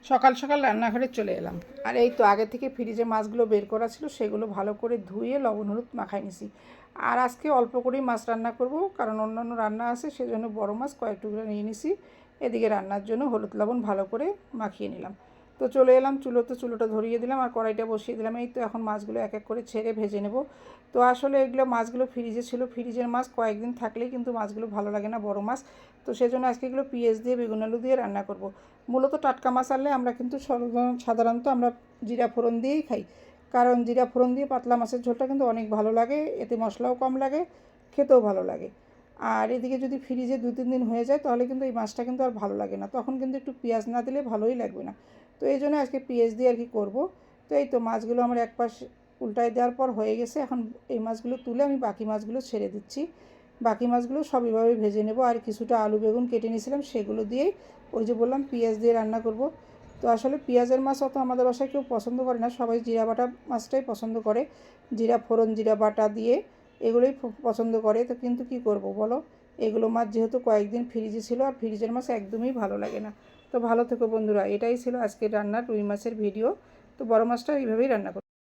সকাল সকাল রান্নাঘরে চলে এলাম। আর এই তো আগে থেকে ফ্রিজে মাছগুলো বের করা ছিল, সেগুলো ভালো করে ধুয়ে লবণ হলুদ মাখাই নিছি। আর আজকে অল্প করেই মাছ রান্না করব, কারণ অন্যান্য রান্না আছে, সেজন্য বড় মাছ কয়েক টুকরো নিয়ে নিছি। এদিকে রান্নার জন্য হলুদ লবণ ভালো করে মাখিয়ে নিলাম। তো চলে এলাম চুলোটা ধরিয়ে দিলাম আর কড়াইটা বসিয়ে দিলাম। এই তো এখন মাছগুলো এক এক করে ছেড়ে ভেজে নেব। তো আসলে এগুলো মাছগুলো ফ্রিজে ছিল, ফ্রিজের মাছ কয়েকদিন থাকলেই কিন্তু মাছগুলো ভালো লাগে না, বড় মাছ। তো সেজন্য আজকে এগুলো পেঁয়াজ দিয়ে বেগুন আলু দিয়ে রান্না করব। মূলত টাটকা মাছ আনলে আমরা কিন্তু সাধারণত আমরা জিরা ফোড়ন দিয়েই খাই, কারণ জিরা ফোড়ন দিয়ে পাতলা মাছের ঝোলটা কিন্তু অনেক ভালো লাগে, এতে মশলাও কম লাগে, খেতেও ভালো লাগে। আর এদিকে যদি ফ্রিজে 2-3 দিন হয়ে যায় তাহলে কিন্তু এই মাছটা কিন্তু আর ভালো লাগে না, তখন কিন্তু একটু পেঁয়াজ না দিলে ভালোই লাগবে না। তো এই জন্য আজকে পেঁয়াজ দিয়ে আর কি করবো। তো এই তো মাছগুলো আমার এক পাশ উল্টায় দেওয়ার পর হয়ে গেছে। এখন এই মাছগুলো তুলে আমি বাকি মাছগুলো ছেড়ে দিচ্ছি। বাকি মাছগুলো সব এভাবে ভেজে নেব। আর কিছুটা আলু বেগুন কেটে নিয়েছিলাম, সেগুলো দিয়েই ওই যে বললাম পেঁয়াজ দিয়ে রান্না করব। তো আসলে পেঁয়াজের মাছ অত আমাদের বাসায় কেউ পছন্দ করে না, সবাই জিরা বাটা মাছটাই পছন্দ করে। জিরা ফোড়ন জিরা বাটা দিয়ে এগুলোই পছন্দ করে। তো কিন্তু কি করব বলো, এগুলো মাছ যেহেতু কয়েকদিন ফ্রিজে ছিল, আর ফ্রিজের মাছ একদমই ভালো লাগে না। তো ভালো থেকো বন্ধুরা, এটাই ছিল আজকের রান্নার রুই মাছের ভিডিও। তো বড় মাছটা এইভাবেই রান্না করব।